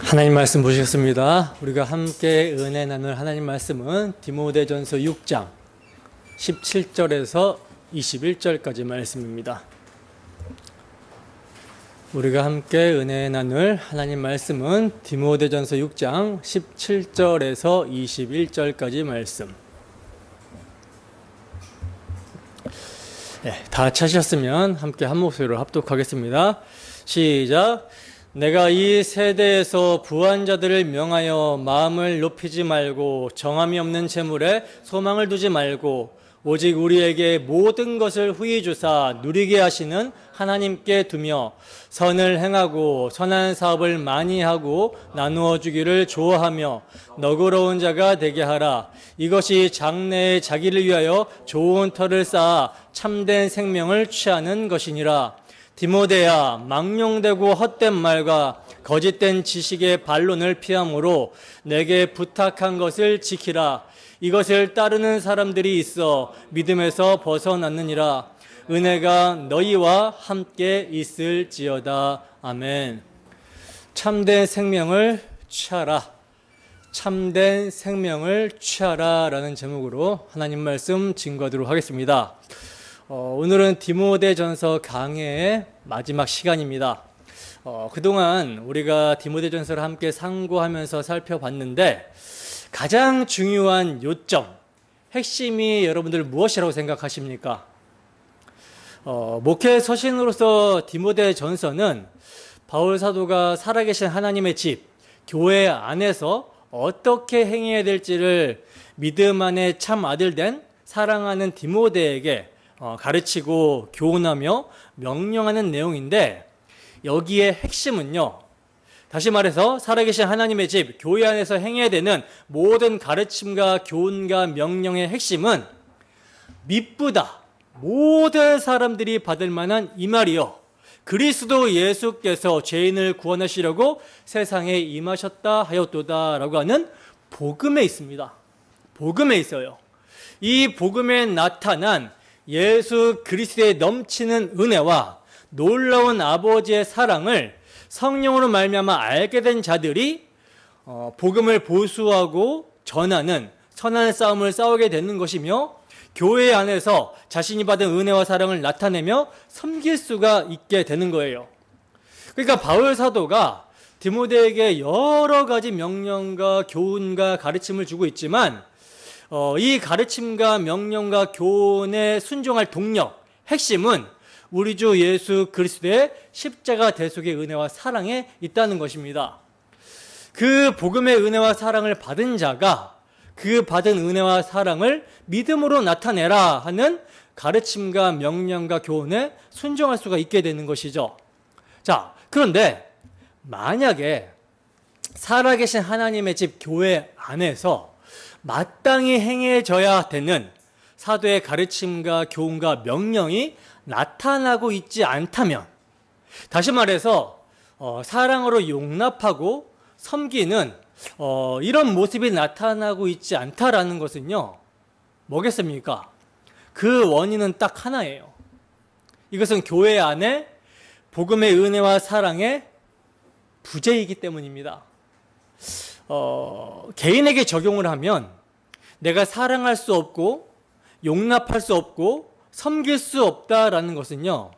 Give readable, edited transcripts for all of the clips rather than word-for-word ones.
하나님 말씀 보시겠습니다. 우리가 함께 은혜 나눌 하나님 말씀은 디모데전서 6장 17절에서 21절까지 말씀입니다. 우리가 함께 은혜 나눌 하나님 말씀은 디모데전서 6장 17절에서 21절까지 말씀. 다 찾으셨으면 함께 한 목소리로 합독하겠습니다. 시작. 내가 이 세대에서 부한 자들을 명하여 마음을 높이지 말고 정함이 없는 재물에 소망을 두지 말고 오직 우리에게 모든 것을 후히 주사 누리게 하시는 하나님께 두며 선을 행하고 선한 사업을 많이 하고 나누어 주기를 좋아하며 너그러운 자가 되게 하라. 이것이 장래에 자기를 위하여 좋은 터를 쌓아 참된 생명을 취하는 것이니라. 디모데야, 망령되고 헛된 말과 거짓된 지식의 반론을 피함으로 내게 부탁한 것을 지키라. 이것을 따르는 사람들이 있어 믿음에서 벗어났느니라. 은혜가 너희와 함께 있을지어다. 아멘. 참된 생명을 취하라. 참된 생명을 취하라 라는 제목으로 하나님 말씀 증거하도록 하겠습니다. 오늘은 디모데전서 강해의 마지막 시간입니다. 그동안 우리가 디모데전서를 함께 상고하면서 살펴봤는데 가장 중요한 요점, 핵심이 여러분들 무엇이라고 생각하십니까? 목회 서신으로서 디모데전서는 바울 사도가 살아계신 하나님의 집, 교회 안에서 어떻게 행해야 될지를 믿음 안에 참 아들 된 사랑하는 디모데에게 가르치고 교훈하며 명령하는 내용인데, 여기에 핵심은요, 다시 말해서 살아계신 하나님의 집, 교회 안에서 행해야 되는 모든 가르침과 교훈과 명령의 핵심은 미쁘다, 모든 사람들이 받을 만한 이 말이요, 그리스도 예수께서 죄인을 구원하시려고 세상에 임하셨다 하였도다 라고 하는 복음에 있습니다. 복음에 있어요. 이 복음에 나타난 예수 그리스도의 넘치는 은혜와 놀라운 아버지의 사랑을 성령으로 말미암아 알게 된 자들이 복음을 보수하고 전하는 선한 싸움을 싸우게 되는 것이며, 교회 안에서 자신이 받은 은혜와 사랑을 나타내며 섬길 수가 있게 되는 거예요. 그러니까 바울 사도가 디모데에게 여러 가지 명령과 교훈과 가르침을 주고 있지만, 이 가르침과 명령과 교훈에 순종할 동력, 핵심은 우리 주 예수 그리스도의 십자가 대속의 은혜와 사랑에 있다는 것입니다. 그 복음의 은혜와 사랑을 받은 자가 그 받은 은혜와 사랑을 믿음으로 나타내라 하는 가르침과 명령과 교훈에 순종할 수가 있게 되는 것이죠. 자, 그런데 만약에 살아계신 하나님의 집 교회 안에서 마땅히 행해져야 되는 사도의 가르침과 교훈과 명령이 나타나고 있지 않다면, 다시 말해서 사랑으로 용납하고 섬기는 이런 모습이 나타나고 있지 않다라는 것은요, 뭐겠습니까? 그 원인은 딱 하나예요. 이것은 교회 안에 복음의 은혜와 사랑의 부재이기 때문입니다. 개인에게 적용을 하면 내가 사랑할 수 없고 용납할 수 없고 섬길 수 없다라는 것은요,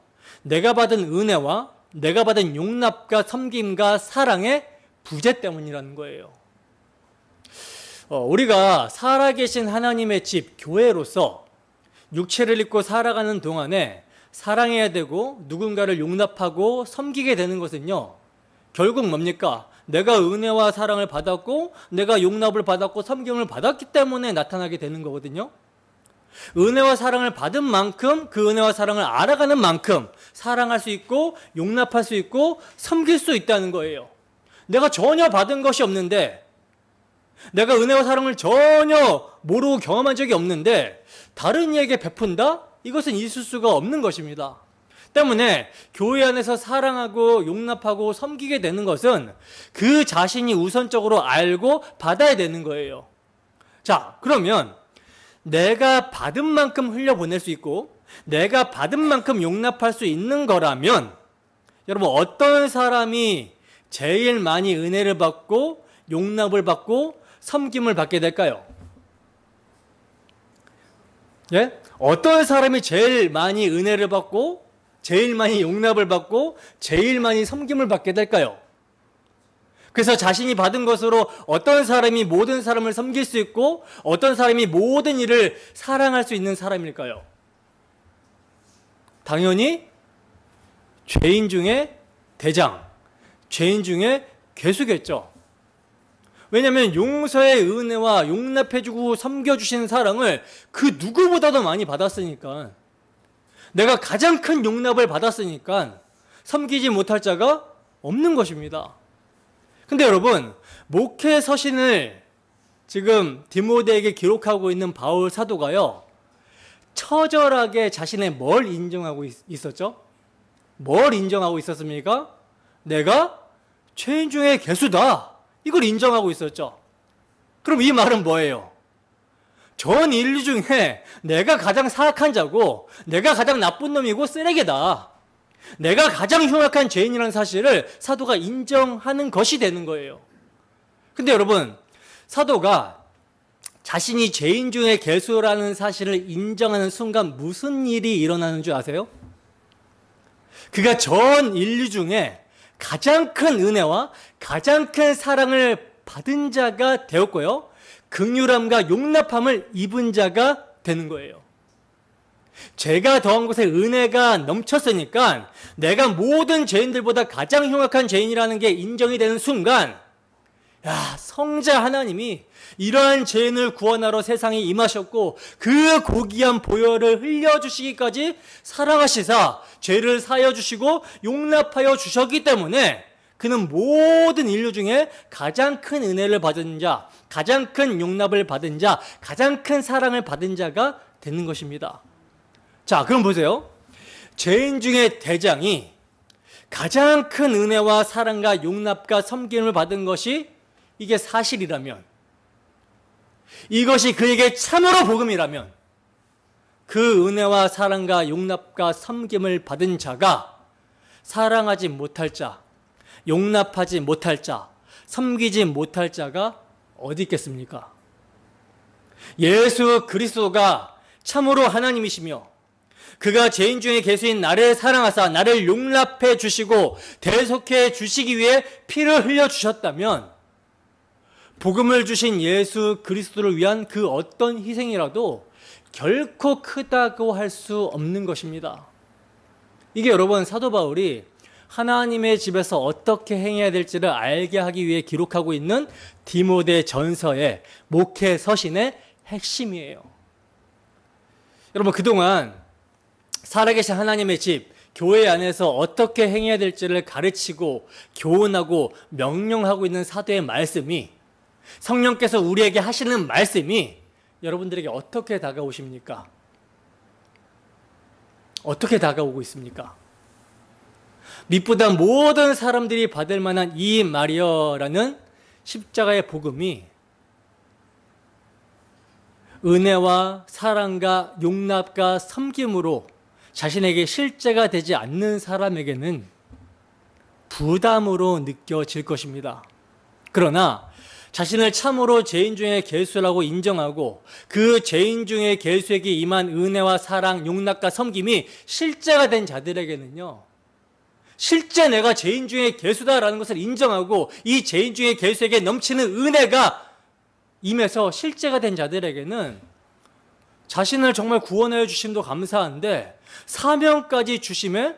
내가 받은 은혜와 내가 받은 용납과 섬김과 사랑의 부재 때문이라는 거예요. 우리가 살아계신 하나님의 집, 교회로서 육체를 입고 살아가는 동안에 사랑해야 되고 누군가를 용납하고 섬기게 되는 것은요, 결국 뭡니까? 내가 은혜와 사랑을 받았고 내가 용납을 받았고 섬김을 받았기 때문에 나타나게 되는 거거든요. 은혜와 사랑을 받은 만큼 그 은혜와 사랑을 알아가는 만큼 사랑할 수 있고 용납할 수 있고 섬길 수 있다는 거예요. 내가 전혀 받은 것이 없는데, 내가 은혜와 사랑을 전혀 모르고 경험한 적이 없는데 다른 이에게 베푼다? 이것은 있을 수가 없는 것입니다. 때문에 교회 안에서 사랑하고 용납하고 섬기게 되는 것은 그 자신이 우선적으로 알고 받아야 되는 거예요. 자, 그러면 내가 받은 만큼 흘려보낼 수 있고 내가 받은 만큼 용납할 수 있는 거라면, 여러분, 어떤 사람이 제일 많이 은혜를 받고 용납을 받고 섬김을 받게 될까요? 예? 어떤 사람이 제일 많이 은혜를 받고 제일 많이 용납을 받고 제일 많이 섬김을 받게 될까요? 그래서 자신이 받은 것으로 어떤 사람이 모든 사람을 섬길 수 있고 어떤 사람이 모든 일을 사랑할 수 있는 사람일까요? 당연히 죄인 중에 대장, 죄인 중에 괴수겠죠. 왜냐하면 용서의 은혜와 용납해주고 섬겨주신 사랑을 그 누구보다도 많이 받았으니까, 내가 가장 큰 용납을 받았으니까 섬기지 못할 자가 없는 것입니다. 근데 여러분, 목회 서신을 지금 디모데에게 기록하고 있는 바울 사도가요, 처절하게 자신의 뭘 인정하고 있었죠? 뭘 인정하고 있었습니까? 내가 죄인 중에 괴수다, 이걸 인정하고 있었죠. 그럼 이 말은 뭐예요? 전 인류 중에 내가 가장 사악한 자고 내가 가장 나쁜 놈이고 쓰레기다, 내가 가장 흉악한 죄인이라는 사실을 사도가 인정하는 것이 되는 거예요. 근데 여러분, 사도가 자신이 죄인 중에 괴수라는 사실을 인정하는 순간 무슨 일이 일어나는 줄 아세요? 그가 전 인류 중에 가장 큰 은혜와 가장 큰 사랑을 받은 자가 되었고요, 긍휼함과 용납함을 입은 자가 되는 거예요. 죄가 더한 곳에 은혜가 넘쳤으니까 내가 모든 죄인들보다 가장 흉악한 죄인이라는 게 인정이 되는 순간, 야, 성자 하나님이 이러한 죄인을 구원하러 세상에 임하셨고 그 고귀한 보혈을 흘려주시기까지 사랑하시사 죄를 사여 주시고 용납하여 주셨기 때문에 그는 모든 인류 중에 가장 큰 은혜를 받은 자, 가장 큰 용납을 받은 자, 가장 큰 사랑을 받은 자가 되는 것입니다. 자, 그럼 보세요. 죄인 중에 대장이 가장 큰 은혜와 사랑과 용납과 섬김을 받은 것이 이게 사실이라면, 이것이 그에게 참으로 복음이라면, 그 은혜와 사랑과 용납과 섬김을 받은 자가 사랑하지 못할 자, 용납하지 못할 자, 섬기지 못할 자가 어디 있겠습니까? 예수 그리스도가 참으로 하나님이시며 그가 죄인 중에 괴수인 나를 사랑하사 나를 용납해 주시고 대속해 주시기 위해 피를 흘려 주셨다면, 복음을 주신 예수 그리스도를 위한 그 어떤 희생이라도 결코 크다고 할 수 없는 것입니다. 이게 여러분, 사도 바울이 하나님의 집에서 어떻게 행해야 될지를 알게 하기 위해 기록하고 있는 디모데 전서의 목회 서신의 핵심이에요. 여러분, 그동안 살아계신 하나님의 집, 교회 안에서 어떻게 행해야 될지를 가르치고 교훈하고 명령하고 있는 사도의 말씀이, 성령께서 우리에게 하시는 말씀이 여러분들에게 어떻게 다가오십니까? 어떻게 다가오고 있습니까? 밑보다 모든 사람들이 받을 만한 이 말이여라는 십자가의 복음이 은혜와 사랑과 용납과 섬김으로 자신에게 실제가 되지 않는 사람에게는 부담으로 느껴질 것입니다. 그러나 자신을 참으로 죄인 중에 괴수라고 인정하고 그 죄인 중에 괴수에게 임한 은혜와 사랑, 용납과 섬김이 실제가 된 자들에게는요, 실제 내가 죄인 중에 괴수다라는 것을 인정하고 이 죄인 중에 괴수에게 넘치는 은혜가 임해서 실제가 된 자들에게는 자신을 정말 구원하여 주심도 감사한데 사명까지 주심에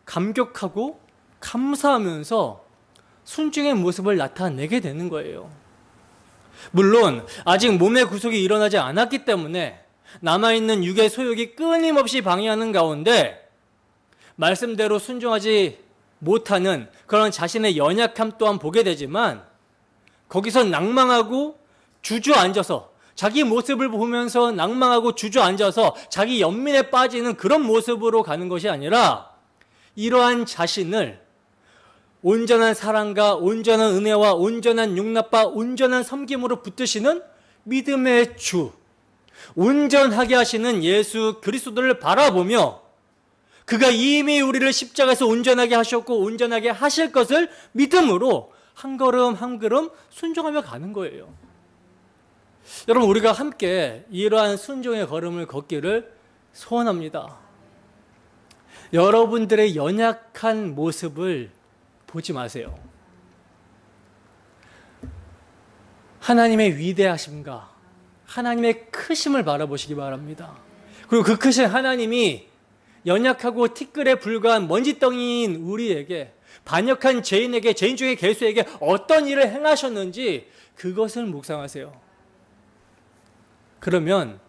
감격하고 감사하면서 순종의 모습을 나타내게 되는 거예요. 물론 아직 몸의 구속이 일어나지 않았기 때문에 남아있는 육의 소욕이 끊임없이 방해하는 가운데 말씀대로 순종하지 못하는 그런 자신의 연약함 또한 보게 되지만, 거기서 낭망하고 주저앉아서 자기 모습을 보면서 낭망하고 주저앉아서 자기 연민에 빠지는 그런 모습으로 가는 것이 아니라, 이러한 자신을 온전한 사랑과 온전한 은혜와 온전한 용납과 온전한 섬김으로 붙드시는 믿음의 주, 온전하게 하시는 예수 그리스도를 바라보며 그가 이미 우리를 십자가에서 온전하게 하셨고 온전하게 하실 것을 믿음으로 한 걸음 한 걸음 순종하며 가는 거예요. 여러분, 우리가 함께 이러한 순종의 걸음을 걷기를 소원합니다. 여러분들의 연약한 모습을 보지 마세요. 하나님의 위대하심과 하나님의 크심을 바라보시기 바랍니다. 그리고 그 크신 하나님이 연약하고 티끌에 불과한 먼지덩이인 우리에게, 반역한 죄인에게, 죄인 중에 괴수에게 어떤 일을 행하셨는지 그것을 묵상하세요. 그러면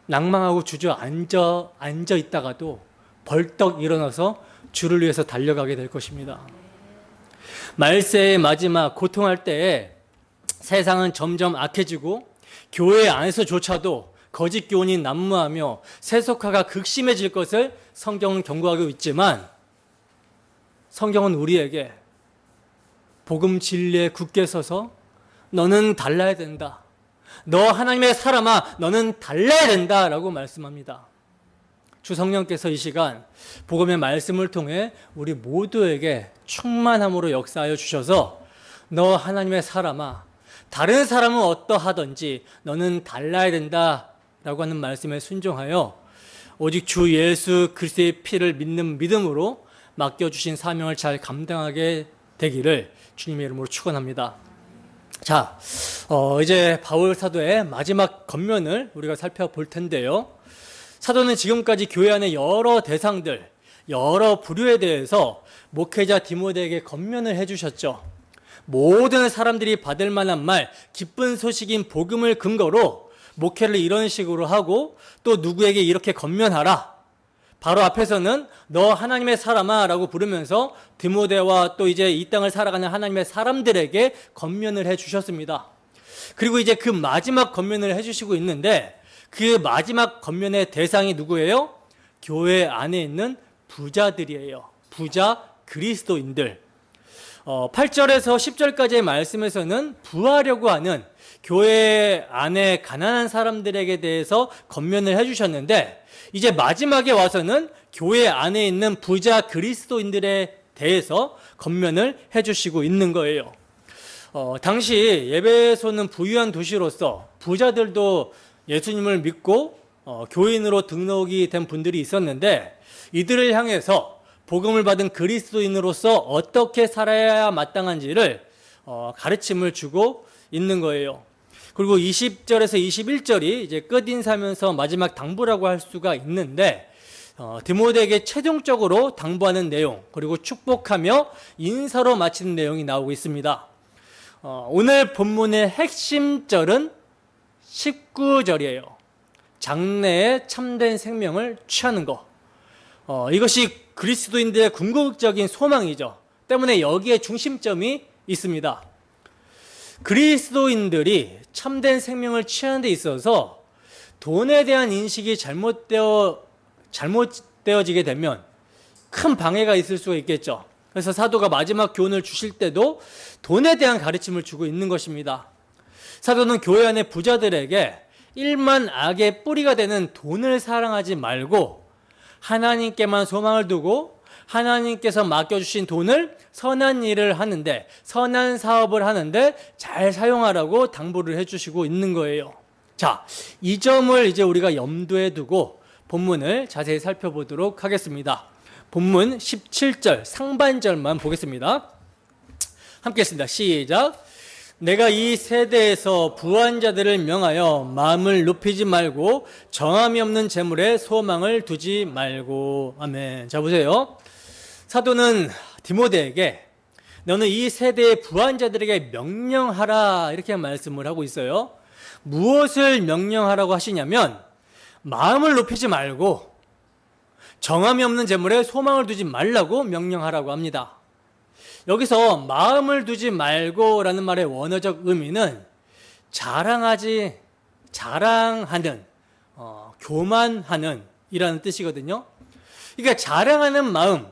낭망하고 주저앉아 있다가도 벌떡 일어나서 주를 위해서 달려가게 될 것입니다. 말세의 마지막 고통할 때에 세상은 점점 악해지고 교회 안에서조차도 거짓 교훈이 난무하며 세속화가 극심해질 것을 성경은 경고하고 있지만, 성경은 우리에게 복음 진리에 굳게 서서 너는 달라야 된다, 너 하나님의 사람아 너는 달라야 된다 라고 말씀합니다. 주 성령께서 이 시간 복음의 말씀을 통해 우리 모두에게 충만함으로 역사하여 주셔서 너 하나님의 사람아, 다른 사람은 어떠하든지 너는 달라야 된다 라고 하는 말씀에 순종하여 오직 주 예수 그리스도의 피를 믿는 믿음으로 맡겨주신 사명을 잘 감당하게 되기를 주님의 이름으로 축원합니다. 자, 이제 바울 사도의 마지막 권면을 우리가 살펴볼 텐데요. 사도는 지금까지 교회 안에 여러 대상들, 여러 부류에 대해서 목회자 디모데에게 권면을 해주셨죠. 모든 사람들이 받을 만한 말, 기쁜 소식인 복음을 근거로 목회를 이런 식으로 하고, 또 누구에게 이렇게 권면하라, 바로 앞에서는 너 하나님의 사람아 라고 부르면서 디모데와 또 이제 이 땅을 살아가는 하나님의 사람들에게 권면을 해주셨습니다. 그리고 이제 그 마지막 권면을 해주시고 있는데, 그 마지막 권면의 대상이 누구예요? 교회 안에 있는 부자들이에요. 부자 그리스도인들. 8절에서 10절까지의 말씀에서는 부하려고 하는 교회 안에 가난한 사람들에게 대해서 권면을 해주셨는데, 이제 마지막에 와서는 교회 안에 있는 부자 그리스도인들에 대해서 권면을 해주시고 있는 거예요. 당시 에베소는 부유한 도시로서 부자들도 예수님을 믿고 교인으로 등록이 된 분들이 있었는데, 이들을 향해서 복음을 받은 그리스도인으로서 어떻게 살아야 마땅한지를 가르침을 주고 있는 거예요. 그리고 20절에서 21절이 이제 끝인사면서 마지막 당부라고 할 수가 있는데, 디모데에게 최종적으로 당부하는 내용, 그리고 축복하며 인사로 마치는 내용이 나오고 있습니다. 오늘 본문의 핵심절은 19절이에요. 장래에 참된 생명을 취하는 것. 이것이 그리스도인들의 궁극적인 소망이죠. 때문에 여기에 중심점이 있습니다. 그리스도인들이 참된 생명을 취하는 데 있어서 돈에 대한 인식이 잘못되어지게 되면 큰 방해가 있을 수가 있겠죠. 그래서 사도가 마지막 교훈을 주실 때도 돈에 대한 가르침을 주고 있는 것입니다. 사도는 교회 안의 부자들에게 일만 악의 뿌리가 되는 돈을 사랑하지 말고 하나님께만 소망을 두고 하나님께서 맡겨주신 돈을 선한 일을 하는데, 선한 사업을 하는데 잘 사용하라고 당부를 해주시고 있는 거예요. 자, 이 점을 이제 우리가 염두에 두고 본문을 자세히 살펴보도록 하겠습니다. 본문 17절 상반절만 보겠습니다. 함께 했습니다. 시작. 내가 이 세대에서 부한 자들을 명하여 마음을 높이지 말고 정함이 없는 재물에 소망을 두지 말고. 아멘. 자, 보세요. 사도는 디모데에게 너는 이 세대의 부한 자들에게 명령하라 이렇게 말씀을 하고 있어요. 무엇을 명령하라고 하시냐면 마음을 높이지 말고 정함이 없는 재물에 소망을 두지 말라고 명령하라고 합니다. 여기서 마음을 두지 말고 라는 말의 원어적 의미는 자랑하는, 교만하는 이라는 뜻이거든요. 그러니까 자랑하는 마음,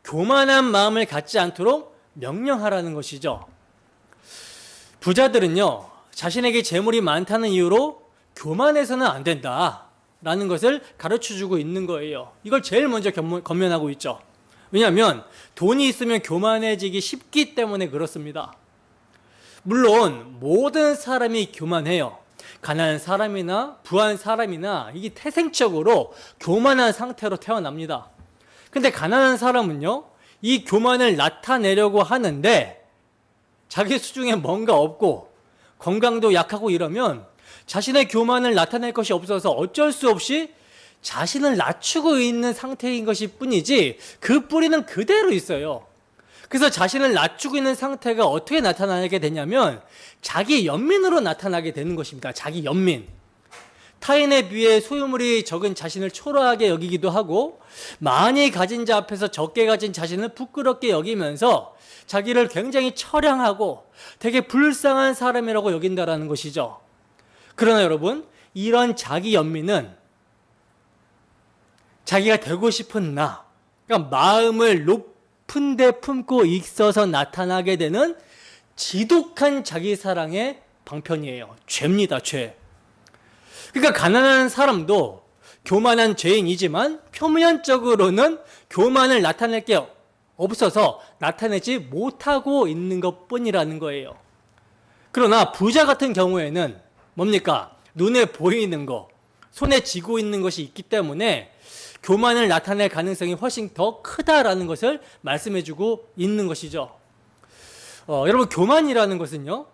교만한 마음을 갖지 않도록 명령하라는 것이죠. 부자들은요, 자신에게 재물이 많다는 이유로 교만해서는 안 된다, 라는 것을 가르쳐주고 있는 거예요. 이걸 제일 먼저 건면하고 있죠. 왜냐하면 돈이 있으면 교만해지기 쉽기 때문에 그렇습니다. 물론 모든 사람이 교만해요. 가난한 사람이나 부한 사람이나 이게 태생적으로 교만한 상태로 태어납니다. 근데 가난한 사람은요, 이 교만을 나타내려고 하는데 자기 수중에 뭔가 없고 건강도 약하고 이러면 자신의 교만을 나타낼 것이 없어서 어쩔 수 없이 자신을 낮추고 있는 상태인 것일 뿐이지 그 뿌리는 그대로 있어요. 그래서 자신을 낮추고 있는 상태가 어떻게 나타나게 되냐면 자기 연민으로 나타나게 되는 것입니다. 자기 연민. 타인에 비해 소유물이 적은 자신을 초라하게 여기기도 하고 많이 가진 자 앞에서 적게 가진 자신을 부끄럽게 여기면서 자기를 굉장히 처량하고 되게 불쌍한 사람이라고 여긴다라는 것이죠. 그러나 여러분, 이런 자기 연민은 자기가 되고 싶은 나, 그러니까 마음을 높은 데 품고 있어서 나타나게 되는 지독한 자기 사랑의 방편이에요. 죄입니다, 죄. 그러니까 가난한 사람도 교만한 죄인이지만 표면적으로는 교만을 나타낼 게 없어서 나타내지 못하고 있는 것뿐이라는 거예요. 그러나 부자 같은 경우에는 뭡니까? 눈에 보이는 거, 손에 쥐고 있는 것이 있기 때문에 교만을 나타낼 가능성이 훨씬 더 크다라는 것을 말씀해주고 있는 것이죠. 여러분, 교만이라는 것은요,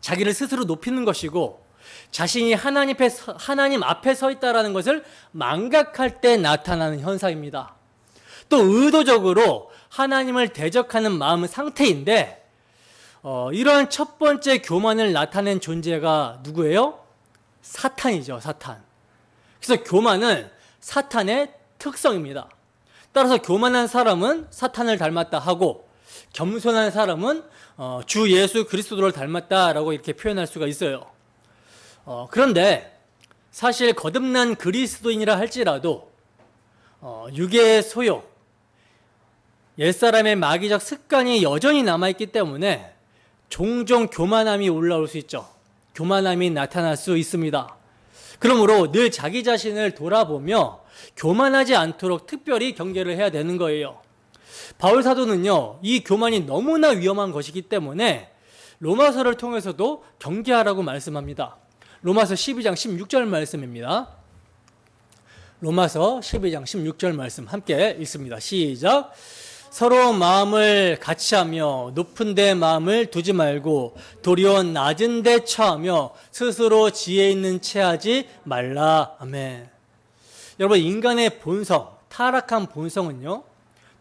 자기를 스스로 높이는 것이고 자신이 하나님 앞에 서 있다라는 것을 망각할 때 나타나는 현상입니다. 또 의도적으로 하나님을 대적하는 마음 상태인데 이러한 첫 번째 교만을 나타낸 존재가 누구예요? 사탄이죠, 사탄. 그래서 교만은 사탄의 특성입니다. 따라서 교만한 사람은 사탄을 닮았다 하고 겸손한 사람은 주 예수 그리스도를 닮았다라고 이렇게 표현할 수가 있어요. 그런데 사실 거듭난 그리스도인이라 할지라도 육의 소욕, 옛사람의 마귀적 습관이 여전히 남아있기 때문에 종종 교만함이 올라올 수 있죠. 교만함이 나타날 수 있습니다. 그러므로 늘 자기 자신을 돌아보며 교만하지 않도록 특별히 경계를 해야 되는 거예요. 바울 사도는요, 이 교만이 너무나 위험한 것이기 때문에 로마서를 통해서도 경계하라고 말씀합니다. 로마서 12장 16절 말씀입니다. 로마서 12장 16절 말씀 함께 읽습니다. 시작. 서로 마음을 같이 하며 높은 데 마음을 두지 말고 도리어 낮은 데 처하며 스스로 지혜 있는 채 하지 말라. 아멘. 여러분, 인간의 본성, 타락한 본성은요,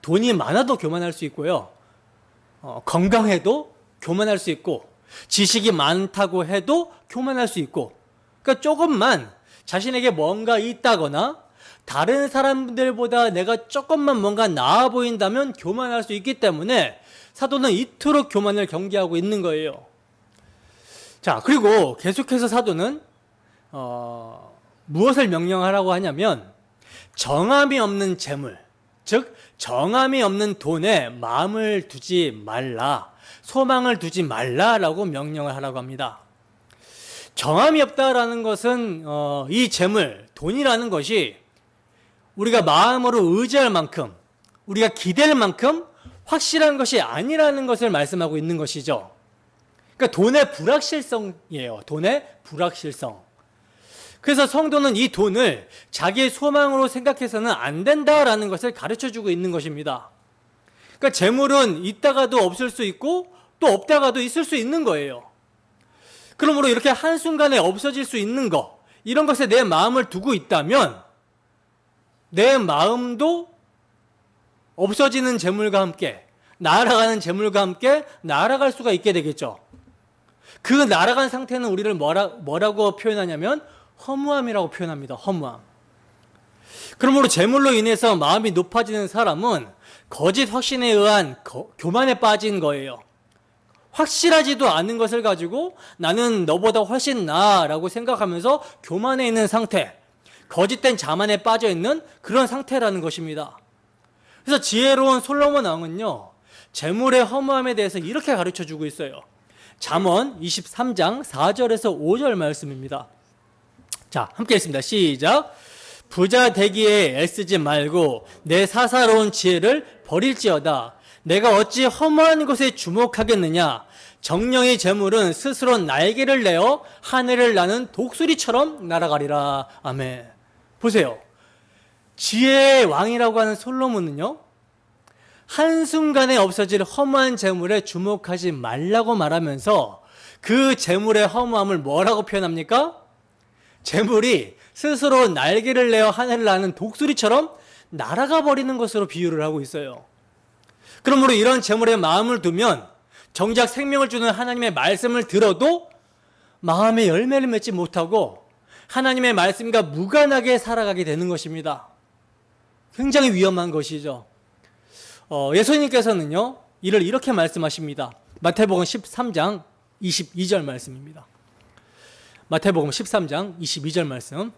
돈이 많아도 교만할 수 있고요, 건강해도 교만할 수 있고, 지식이 많다고 해도 교만할 수 있고, 그러니까 조금만 자신에게 뭔가 있다거나 다른 사람들보다 내가 조금만 뭔가 나아 보인다면 교만할 수 있기 때문에 사도는 이토록 교만을 경계하고 있는 거예요. 자, 그리고 계속해서 사도는 무엇을 명령하라고 하냐면 정함이 없는 재물, 즉 정함이 없는 돈에 마음을 두지 말라, 소망을 두지 말라라고 명령을 하라고 합니다. 정함이 없다라는 것은 이 재물, 돈이라는 것이 우리가 마음으로 의지할 만큼, 우리가 기댈 만큼 확실한 것이 아니라는 것을 말씀하고 있는 것이죠. 그러니까 돈의 불확실성이에요. 돈의 불확실성. 그래서 성도는 이 돈을 자기의 소망으로 생각해서는 안 된다라는 것을 가르쳐주고 있는 것입니다. 그러니까 재물은 있다가도 없을 수 있고 또 없다가도 있을 수 있는 거예요. 그러므로 이렇게 한순간에 없어질 수 있는 것, 이런 것에 내 마음을 두고 있다면 내 마음도 없어지는 재물과 함께, 날아가는 재물과 함께 날아갈 수가 있게 되겠죠. 그 날아간 상태는 우리를 뭐라고 표현하냐면 허무함이라고 표현합니다. 허무함. 그러므로 재물로 인해서 마음이 높아지는 사람은 거짓 확신에 의한 교만에 빠진 거예요. 확실하지도 않은 것을 가지고 나는 너보다 훨씬 나아라고 생각하면서 교만해 있는 상태, 거짓된 자만에 빠져 있는 그런 상태라는 것입니다. 그래서 지혜로운 솔로몬 왕은요, 재물의 허무함에 대해서 이렇게 가르쳐주고 있어요. 잠언 23장 4절에서 5절 말씀입니다. 자, 함께 했습니다. 시작. 부자 되기에 애쓰지 말고 내 사사로운 지혜를 버릴지어다. 내가 어찌 허무한 것에 주목하겠느냐. 정령의 재물은 스스로 날개를 내어 하늘을 나는 독수리처럼 날아가리라. 아멘. 보세요. 지혜의 왕이라고 하는 솔로몬은요, 한순간에 없어질 허무한 재물에 주목하지 말라고 말하면서 그 재물의 허무함을 뭐라고 표현합니까? 재물이 스스로 날개를 내어 하늘을 나는 독수리처럼 날아가 버리는 것으로 비유를 하고 있어요. 그러므로 이런 재물에 마음을 두면 정작 생명을 주는 하나님의 말씀을 들어도 마음에 열매를 맺지 못하고 하나님의 말씀과 무관하게 살아가게 되는 것입니다. 굉장히 위험한 것이죠. 예수님께서는요, 이를 이렇게 말씀하십니다. 마태복음 13장 22절 말씀입니다. 마태복음 13장 22절 말씀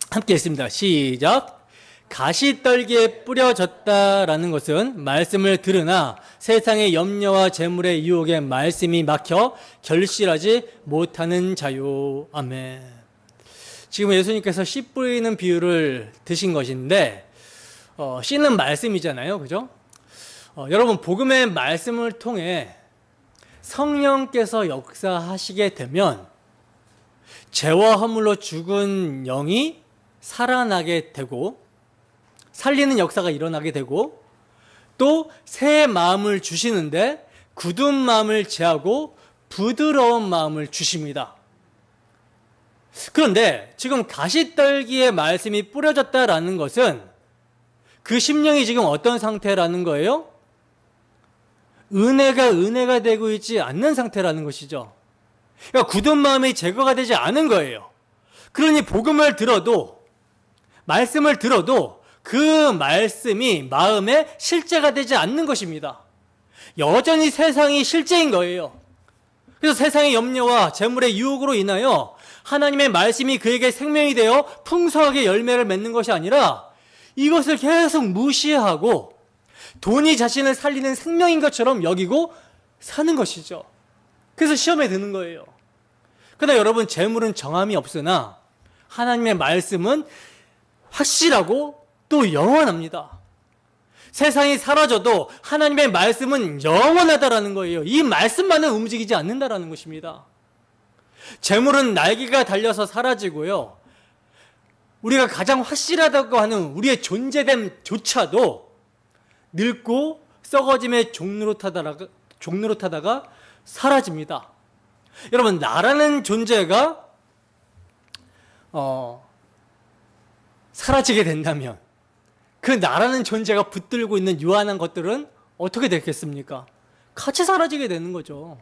함께 읽습니다. 시작. 가시떨기에 뿌려졌다라는 것은 말씀을 들으나 세상의 염려와 재물의 유혹에 말씀이 막혀 결실하지 못하는 자요. 아멘. 지금 예수님께서 씨 뿌리는 비유를 드신 것인데 씨는 말씀이잖아요. 그죠? 여러분, 복음의 말씀을 통해 성령께서 역사하시게 되면 죄와 허물로 죽은 영이 살아나게 되고 살리는 역사가 일어나게 되고 또 새 마음을 주시는데 굳은 마음을 제하고 부드러운 마음을 주십니다. 그런데 지금 가시떨기에 말씀이 뿌려졌다라는 것은 그 심령이 지금 어떤 상태라는 거예요? 은혜가 되고 있지 않는 상태라는 것이죠. 그러니까 굳은 마음이 제거가 되지 않은 거예요. 그러니 복음을 들어도, 말씀을 들어도 그 말씀이 마음에 실제가 되지 않는 것입니다. 여전히 세상이 실제인 거예요. 그래서 세상의 염려와 재물의 유혹으로 인하여 하나님의 말씀이 그에게 생명이 되어 풍성하게 열매를 맺는 것이 아니라 이것을 계속 무시하고 돈이 자신을 살리는 생명인 것처럼 여기고 사는 것이죠. 그래서 시험에 드는 거예요. 그러나 여러분, 재물은 정함이 없으나 하나님의 말씀은 확실하고 또 영원합니다. 세상이 사라져도 하나님의 말씀은 영원하다라는 거예요. 이 말씀만은 움직이지 않는다라는 것입니다. 재물은 날개가 달려서 사라지고요. 우리가 가장 확실하다고 하는 우리의 존재됨조차도 늙고 썩어짐의 종로로 타다가 사라집니다. 여러분, 나라는 존재가 사라지게 된다면 그 나라는 존재가 붙들고 있는 유한한 것들은 어떻게 되겠습니까? 같이 사라지게 되는 거죠.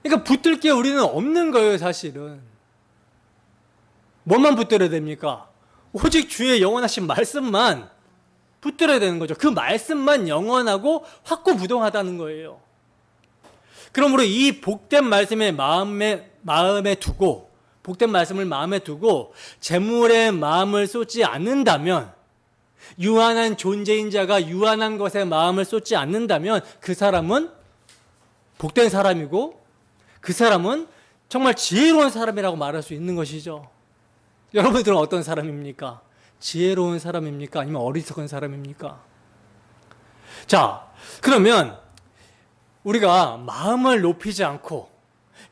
그러니까 붙들 게 우리는 없는 거예요, 사실은. 뭐만 붙들어야 됩니까? 오직 주의 영원하신 말씀만 붙들어야 되는 거죠. 그 말씀만 영원하고 확고부동하다는 거예요. 그러므로 이 복된 말씀을 마음에 두고, 복된 말씀을 마음에 두고 재물에 마음을 쏟지 않는다면, 유한한 존재인 자가 유한한 것에 마음을 쏟지 않는다면 그 사람은 복된 사람이고 그 사람은 정말 지혜로운 사람이라고 말할 수 있는 것이죠. 여러분들은 어떤 사람입니까? 지혜로운 사람입니까? 아니면 어리석은 사람입니까? 자, 그러면 우리가 마음을 높이지 않고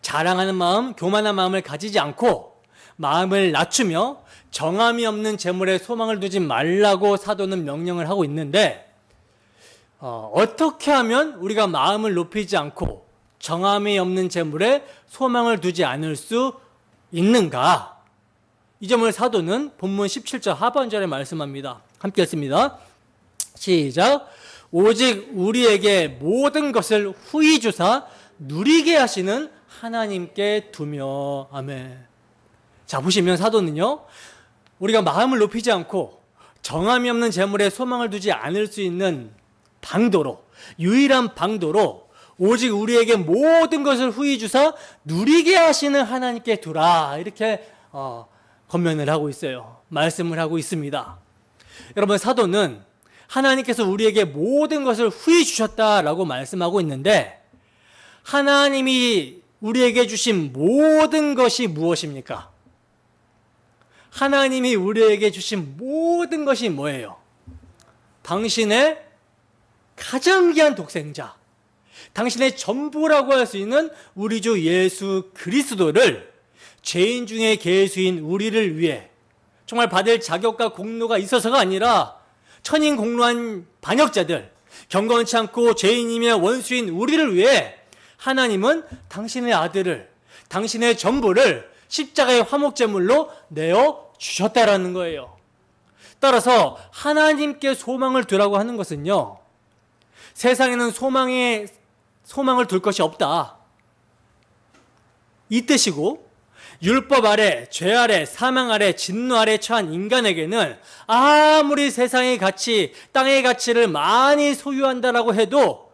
자랑하는 마음, 교만한 마음을 가지지 않고 마음을 낮추며 정함이 없는 재물에 소망을 두지 말라고 사도는 명령을 하고 있는데, 어떻게 하면 우리가 마음을 높이지 않고 정함이 없는 재물에 소망을 두지 않을 수 있는가? 이 점을 사도는 본문 17절 하반절에 말씀합니다. 함께 읽습니다. 시작. 오직 우리에게 모든 것을 후히 주사 누리게 하시는 하나님께 두며. 아멘. 자, 보시면 사도는요, 우리가 마음을 높이지 않고 정함이 없는 재물에 소망을 두지 않을 수 있는 방도로, 유일한 방도로 오직 우리에게 모든 것을 후히 주사 누리게 하시는 하나님께 두라, 이렇게 권면을 하고 있어요. 말씀을 하고 있습니다. 여러분, 사도는 하나님께서 우리에게 모든 것을 후히 주셨다라고 말씀하고 있는데, 하나님이 우리에게 주신 모든 것이 무엇입니까? 하나님이 우리에게 주신 모든 것이 뭐예요? 당신의 가장 귀한 독생자, 당신의 전부라고 할 수 있는 우리 주 예수 그리스도를 죄인 중에 괴수인 우리를 위해 정말 받을 자격과 공로가 있어서가 아니라 천인공로한 반역자들, 경건치 않고 죄인이며 원수인 우리를 위해 하나님은 당신의 아들을, 당신의 전부를 십자가의 화목제물로 내어주셨다라는 거예요. 따라서 하나님께 소망을 두라고 하는 것은요, 세상에는 소망을 둘 것이 없다, 이 뜻이고, 율법 아래, 죄 아래, 사망 아래, 진노 아래 처한 인간에게는 아무리 세상의 가치, 땅의 가치를 많이 소유한다라고 해도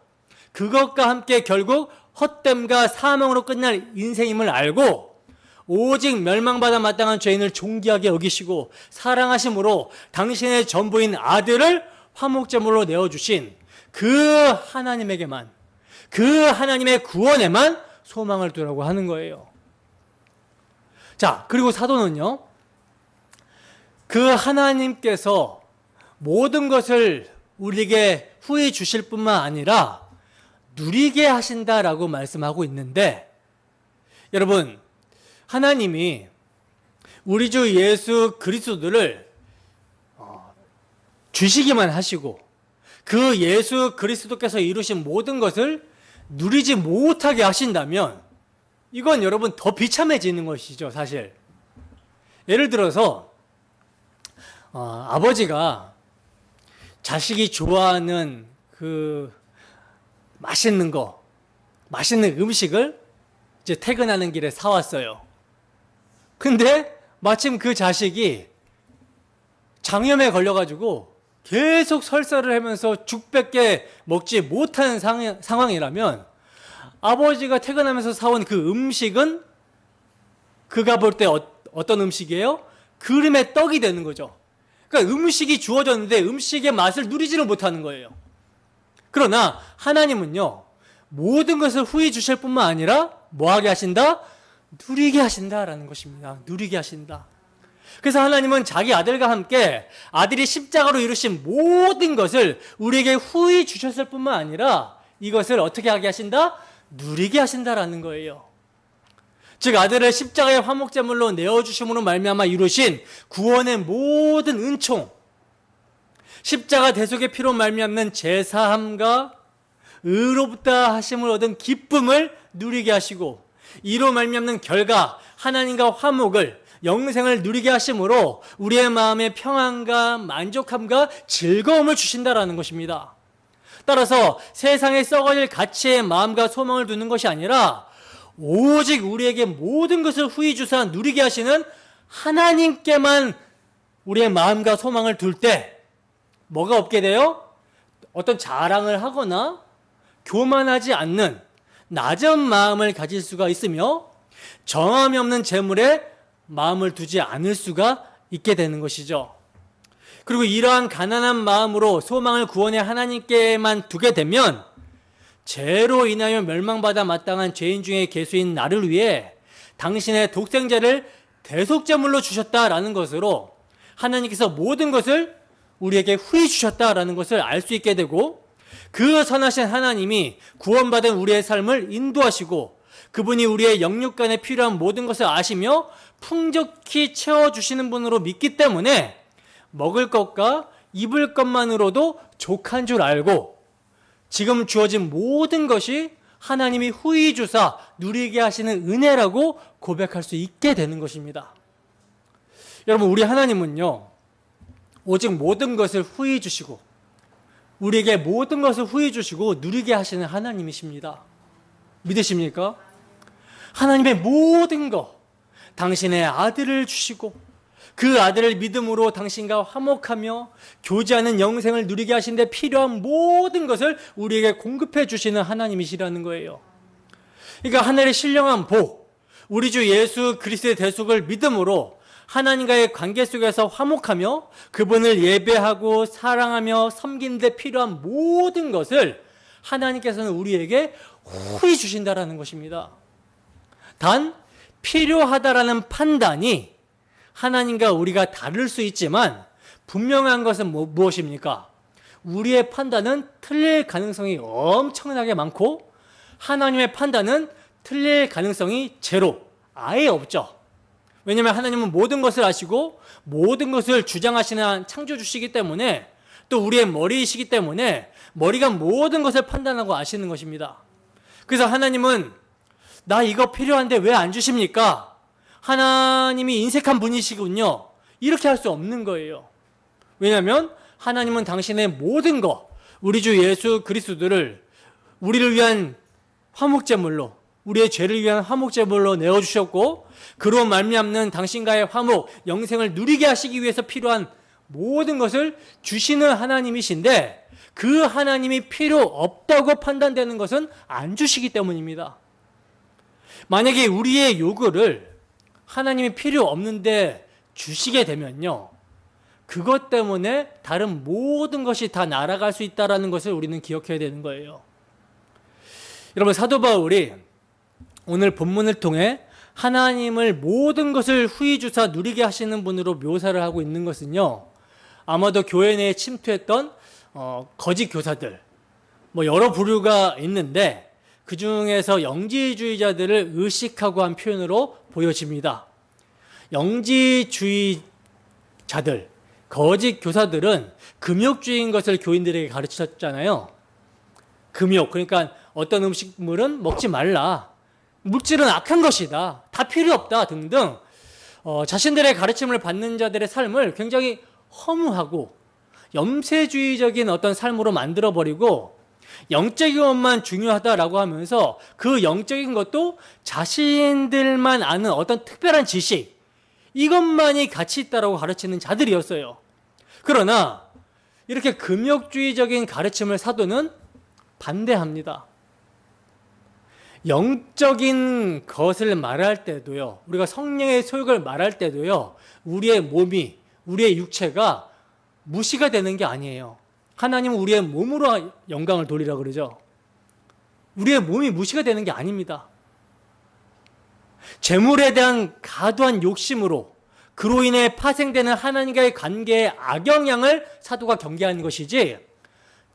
그것과 함께 결국 헛됨과 사망으로 끝날 인생임을 알고 오직 멸망받아 마땅한 죄인을 존귀하게 여기시고 사랑하심으로 당신의 전부인 아들을 화목제물로 내어주신 그 하나님에게만, 그 하나님의 구원에만 소망을 두라고 하는 거예요. 자, 그리고 사도는요, 그 하나님께서 모든 것을 우리에게 후히 주실 뿐만 아니라 누리게 하신다라고 말씀하고 있는데, 여러분, 하나님이 우리 주 예수 그리스도를 주시기만 하시고 그 예수 그리스도께서 이루신 모든 것을 누리지 못하게 하신다면 이건 여러분 더 비참해지는 것이죠, 사실. 예를 들어서 아버지가 자식이 좋아하는 그 맛있는 음식을 이제 퇴근하는 길에 사왔어요. 근데 마침 그 자식이 장염에 걸려가지고 계속 설사를 하면서 죽밖에 먹지 못하는 상황이라면 아버지가 퇴근하면서 사온 그 음식은 그가 볼 때 어떤 음식이에요? 그림의 떡이 되는 거죠. 그러니까 음식이 주어졌는데 음식의 맛을 누리지를 못하는 거예요. 그러나 하나님은요, 모든 것을 후히 주실 뿐만 아니라 뭐하게 하신다? 누리게 하신다라는 것입니다. 누리게 하신다. 그래서 하나님은 자기 아들과 함께 아들이 십자가로 이루신 모든 것을 우리에게 후히 주셨을 뿐만 아니라 이것을 어떻게 하게 하신다? 누리게 하신다라는 거예요. 즉 아들을 십자가의 화목제물로 내어주심으로 말미암아 이루신 구원의 모든 은총, 십자가 대속의 피로 말미암는 제사함과 의롭다 하심을 얻은 기쁨을 누리게 하시고 이로 말미암는 결과 하나님과 화목을, 영생을 누리게 하심으로 우리의 마음에 평안과 만족함과 즐거움을 주신다라는 것입니다. 따라서 세상에 썩어질 가치의 마음과 소망을 두는 것이 아니라 오직 우리에게 모든 것을 후히 주사 누리게 하시는 하나님께만 우리의 마음과 소망을 둘 때 뭐가 없게 돼요? 어떤 자랑을 하거나 교만하지 않는 낮은 마음을 가질 수가 있으며 정함이 없는 재물에 마음을 두지 않을 수가 있게 되는 것이죠. 그리고 이러한 가난한 마음으로 소망을 구원의 하나님께만 두게 되면 죄로 인하여 멸망받아 마땅한 죄인 중에 괴수인 나를 위해 당신의 독생자를 대속제물로 주셨다라는 것으로 하나님께서 모든 것을 우리에게 후히 주셨다라는 것을 알 수 있게 되고 그 선하신 하나님이 구원받은 우리의 삶을 인도하시고 그분이 우리의 영육간에 필요한 모든 것을 아시며 풍족히 채워주시는 분으로 믿기 때문에 먹을 것과 입을 것만으로도 족한 줄 알고 지금 주어진 모든 것이 하나님이 후히 주사 누리게 하시는 은혜라고 고백할 수 있게 되는 것입니다. 여러분, 우리 하나님은요, 오직 모든 것을 후히 주시고 우리에게 모든 것을 후히 주시고 누리게 하시는 하나님이십니다. 믿으십니까? 하나님의 모든 것, 당신의 아들을 주시고 그 아들을 믿음으로 당신과 화목하며 교제하는 영생을 누리게 하신 데 필요한 모든 것을 우리에게 공급해 주시는 하나님이시라는 거예요. 그러니까 하늘의 신령한 복, 우리 주 예수 그리스도의 대속을 믿음으로 하나님과의 관계 속에서 화목하며 그분을 예배하고 사랑하며 섬기는 데 필요한 모든 것을 하나님께서는 우리에게 후히 주신다라는 것입니다. 단 필요하다라는 판단이 하나님과 우리가 다를 수 있지만 분명한 것은 무엇입니까? 우리의 판단은 틀릴 가능성이 엄청나게 많고 하나님의 판단은 틀릴 가능성이 제로, 아예 없죠. 왜냐하면 하나님은 모든 것을 아시고 모든 것을 주장하시는 창조주시기 때문에, 또 우리의 머리이시기 때문에 머리가 모든 것을 판단하고 아시는 것입니다. 그래서 하나님은 나 이거 필요한데 왜 안 주십니까? 하나님이 인색한 분이시군요. 이렇게 할 수 없는 거예요. 왜냐하면 하나님은 당신의 모든 것, 우리 주 예수 그리스도를 우리를 위한 화목제물로, 우리의 죄를 위한 화목제물로 내어주셨고, 그로 말미암는 당신과의 화목, 영생을 누리게 하시기 위해서 필요한 모든 것을 주시는 하나님이신데, 그 하나님이 필요 없다고 판단되는 것은 안 주시기 때문입니다. 만약에 우리의 요구를 하나님이 필요 없는데 주시게 되면요, 그것 때문에 다른 모든 것이 다 날아갈 수 있다는 것을 우리는 기억해야 되는 거예요. 여러분, 사도 바울이 오늘 본문을 통해 하나님을 모든 것을 후히 주사 누리게 하시는 분으로 묘사를 하고 있는 것은요, 아마도 교회 내에 침투했던 거짓 교사들, 여러 부류가 있는데 그 중에서 영지주의자들을 의식하고 한 표현으로 보여집니다. 영지주의자들, 거짓 교사들은 금욕주의인 것을 교인들에게 가르쳤잖아요. 금욕, 그러니까 어떤 음식물은 먹지 말라, 물질은 악한 것이다, 다 필요 없다 등등 자신들의 가르침을 받는 자들의 삶을 굉장히 허무하고 염세주의적인 어떤 삶으로 만들어버리고, 영적인 것만 중요하다라고 하면서 그 영적인 것도 자신들만 아는 어떤 특별한 지식, 이것만이 가치 있다라고 가르치는 자들이었어요. 그러나 이렇게 금욕주의적인 가르침을 사도는 반대합니다. 영적인 것을 말할 때도요, 우리가 성령의 소욕을 말할 때도요, 우리의 몸이, 우리의 육체가 무시가 되는 게 아니에요. 하나님은 우리의 몸으로 영광을 돌리라 그러죠. 우리의 몸이 무시가 되는 게 아닙니다. 재물에 대한 과도한 욕심으로 그로 인해 파생되는 하나님과의 관계의 악영향을 사도가 경계하는 것이지,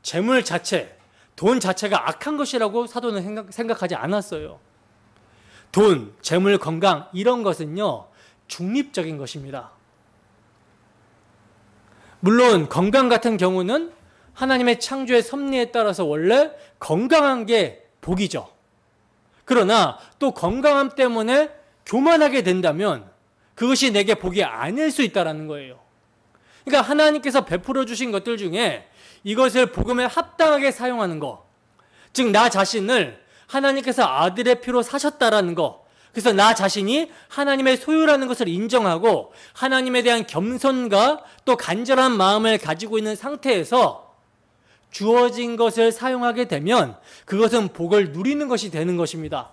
재물 자체, 돈 자체가 악한 것이라고 사도는 생각하지 않았어요. 돈, 재물, 건강, 이런 것은요, 중립적인 것입니다. 물론 건강 같은 경우는 하나님의 창조의 섭리에 따라서 원래 건강한 게 복이죠. 그러나 또 건강함 때문에 교만하게 된다면 그것이 내게 복이 아닐 수 있다는 거예요. 그러니까 하나님께서 베풀어 주신 것들 중에 이것을 복음에 합당하게 사용하는 것, 즉 나 자신을 하나님께서 아들의 피로 사셨다라는 것, 그래서 나 자신이 하나님의 소유라는 것을 인정하고 하나님에 대한 겸손과 또 간절한 마음을 가지고 있는 상태에서 주어진 것을 사용하게 되면 그것은 복을 누리는 것이 되는 것입니다.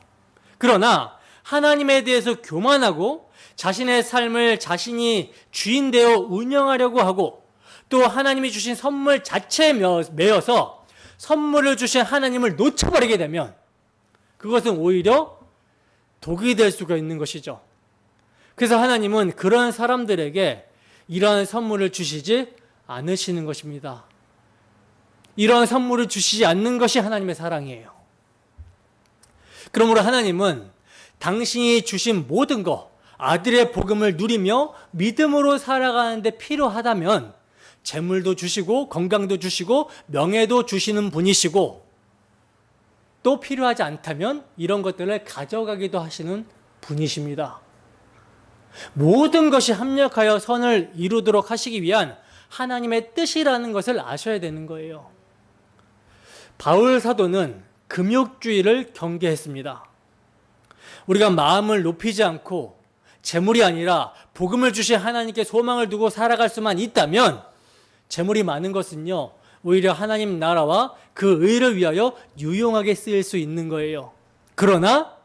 그러나 하나님에 대해서 교만하고 자신의 삶을 자신이 주인 되어 운영하려고 하고, 또 하나님이 주신 선물 자체에 매여서 선물을 주신 하나님을 놓쳐버리게 되면 그것은 오히려 독이 될 수가 있는 것이죠. 그래서 하나님은 그런 사람들에게 이러한 선물을 주시지 않으시는 것입니다. 이러한 선물을 주시지 않는 것이 하나님의 사랑이에요. 그러므로 하나님은 당신이 주신 모든 것, 아들의 복음을 누리며 믿음으로 살아가는데 필요하다면 재물도 주시고 건강도 주시고 명예도 주시는 분이시고, 또 필요하지 않다면 이런 것들을 가져가기도 하시는 분이십니다. 모든 것이 합력하여 선을 이루도록 하시기 위한 하나님의 뜻이라는 것을 아셔야 되는 거예요. 바울 사도는 금욕주의를 경계했습니다. 우리가 마음을 높이지 않고 재물이 아니라 복음을 주신 하나님께 소망을 두고 살아갈 수만 있다면 재물이 많은 것은요, 오히려 하나님 나라와 그 의를 위하여 유용하게 쓰일 수 있는 거예요. 그러나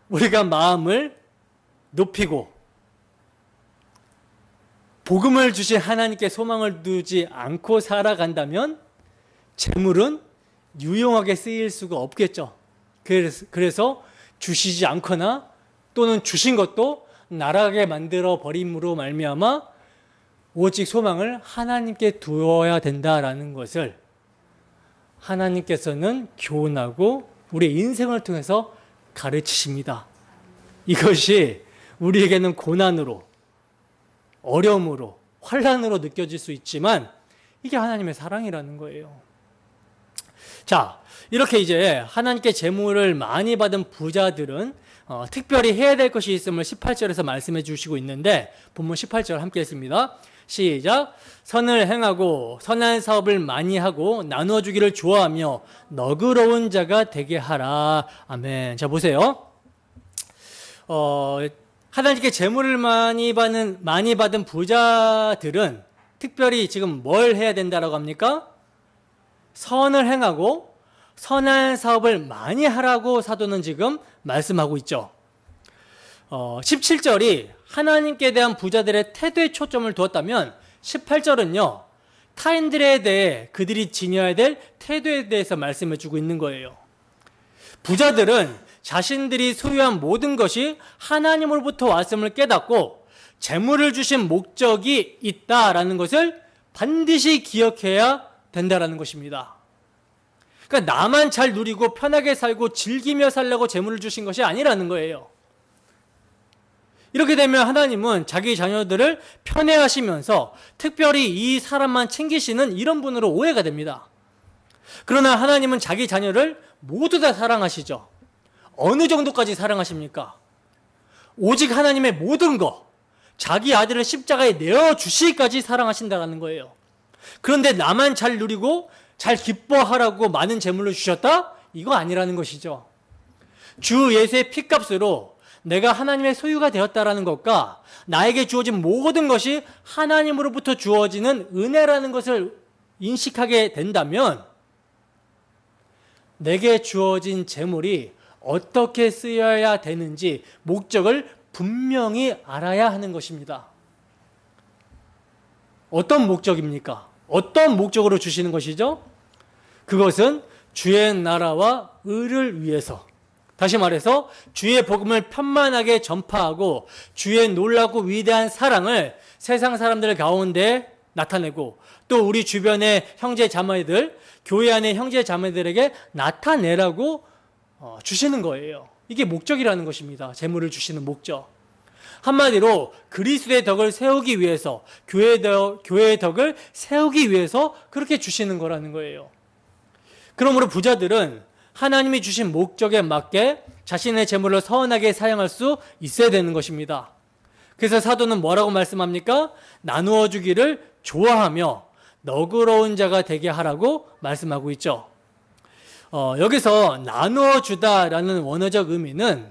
우리가 마음을 높이고 복음을 주신 하나님께 소망을 두지 않고 살아간다면 재물은 유용하게 쓰일 수가 없겠죠. 그래서 주시지 않거나 또는 주신 것도 나락에 만들어 버림으로 말미암아 오직 소망을 하나님께 두어야 된다라는 것을 하나님께서는 교훈하고 우리의 인생을 통해서 가르치십니다. 이것이 우리에게는 고난으로, 어려움으로, 환난으로 느껴질 수 있지만 이게 하나님의 사랑이라는 거예요. 자, 이렇게 이제 하나님께 재물을 많이 받은 부자들은 특별히 해야 될 것이 있음을 18절에서 말씀해 주시고 있는데 본문 18절 함께 했습니다. 시작. 선을 행하고 선한 사업을 많이 하고 나누어주기를 좋아하며 너그러운 자가 되게 하라. 아멘. 자, 보세요. 하나님께 재물을 많이 받은 부자들은 특별히 지금 뭘 해야 된다라고 합니까? 선을 행하고 선한 사업을 많이 하라고 사도는 지금 말씀하고 있죠. 17절이 하나님께 대한 부자들의 태도에 초점을 두었다면 18절은요, 타인들에 대해 그들이 지녀야 될 태도에 대해서 말씀해 주고 있는 거예요. 부자들은 자신들이 소유한 모든 것이 하나님으로부터 왔음을 깨닫고 재물을 주신 목적이 있다라는 것을 반드시 기억해야 된다라는 것입니다. 그러니까 나만 잘 누리고 편하게 살고 즐기며 살려고 재물을 주신 것이 아니라는 거예요. 이렇게 되면 하나님은 자기 자녀들을 편애하시면서 특별히 이 사람만 챙기시는 이런 분으로 오해가 됩니다. 그러나 하나님은 자기 자녀를 모두 다 사랑하시죠. 어느 정도까지 사랑하십니까? 오직 하나님의 모든 것, 자기 아들을 십자가에 내어주시기까지 사랑하신다는 거예요. 그런데 나만 잘 누리고 잘 기뻐하라고 많은 재물을 주셨다? 이거 아니라는 것이죠. 주 예수의 피값으로 내가 하나님의 소유가 되었다라는 것과 나에게 주어진 모든 것이 하나님으로부터 주어지는 은혜라는 것을 인식하게 된다면 내게 주어진 재물이 어떻게 쓰여야 되는지 목적을 분명히 알아야 하는 것입니다. 어떤 목적입니까? 어떤 목적으로 주시는 것이죠? 그것은 주의 나라와 의를 위해서, 다시 말해서 주의 복음을 편만하게 전파하고 주의 놀랍고 위대한 사랑을 세상 사람들 가운데 나타내고 또 우리 주변의 형제 자매들, 교회 안의 형제 자매들에게 나타내라고 주시는 거예요. 이게 목적이라는 것입니다. 재물을 주시는 목적. 한마디로 그리스도의 덕을 세우기 위해서, 교회의 덕을 세우기 위해서 그렇게 주시는 거라는 거예요. 그러므로 부자들은 하나님이 주신 목적에 맞게 자신의 재물을 선하게 사용할 수 있어야 되는 것입니다. 그래서 사도는 뭐라고 말씀합니까? 나누어 주기를 좋아하며 너그러운 자가 되게 하라고 말씀하고 있죠. 여기서 나누어 주다라는 원어적 의미는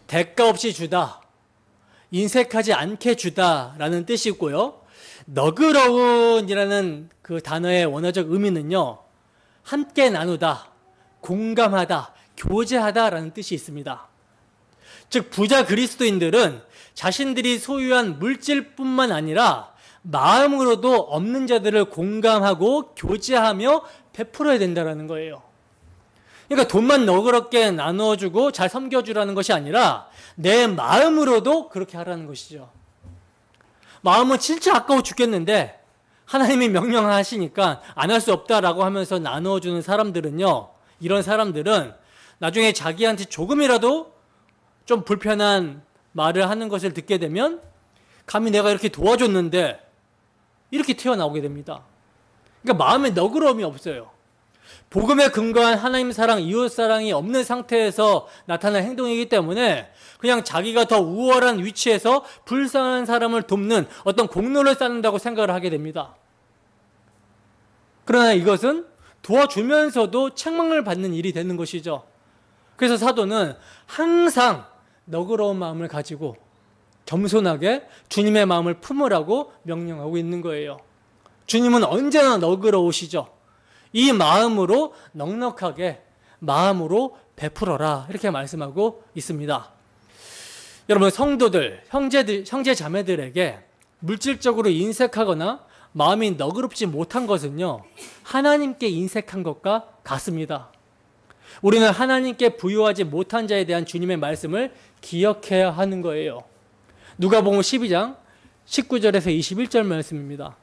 대가 없이 주다, 인색하지 않게 주다라는 뜻이 있고요. 너그러운이라는 그 단어의 원어적 의미는요, 함께 나누다, 공감하다, 교제하다라는 뜻이 있습니다. 즉 부자 그리스도인들은 자신들이 소유한 물질뿐만 아니라 마음으로도 없는 자들을 공감하고 교제하며 베풀어야 된다는 거예요. 그러니까 돈만 너그럽게 나눠주고 잘 섬겨주라는 것이 아니라 내 마음으로도 그렇게 하라는 것이죠. 마음은 진짜 아까워 죽겠는데 하나님이 명령하시니까 안 할 수 없다라고 하면서 나누어주는 사람들은요, 이런 사람들은 나중에 자기한테 조금이라도 좀 불편한 말을 하는 것을 듣게 되면 감히 내가 이렇게 도와줬는데 이렇게 튀어나오게 됩니다. 그러니까 마음에 너그러움이 없어요. 복음에 근거한 하나님 사랑, 이웃 사랑이 없는 상태에서 나타난 행동이기 때문에 그냥 자기가 더 우월한 위치에서 불쌍한 사람을 돕는 어떤 공로를 쌓는다고 생각을 하게 됩니다. 그러나 이것은 도와주면서도 책망을 받는 일이 되는 것이죠. 그래서 사도는 항상 너그러운 마음을 가지고 겸손하게 주님의 마음을 품으라고 명령하고 있는 거예요. 주님은 언제나 너그러우시죠. 이 마음으로 넉넉하게 마음으로 베풀어라, 이렇게 말씀하고 있습니다. 여러분, 성도들, 형제 자매들에게 물질적으로 인색하거나 마음이 너그럽지 못한 것은요, 하나님께 인색한 것과 같습니다. 우리는 하나님께 부여하지 못한 자에 대한 주님의 말씀을 기억해야 하는 거예요. 누가복음 12장 19절에서 21절 말씀입니다.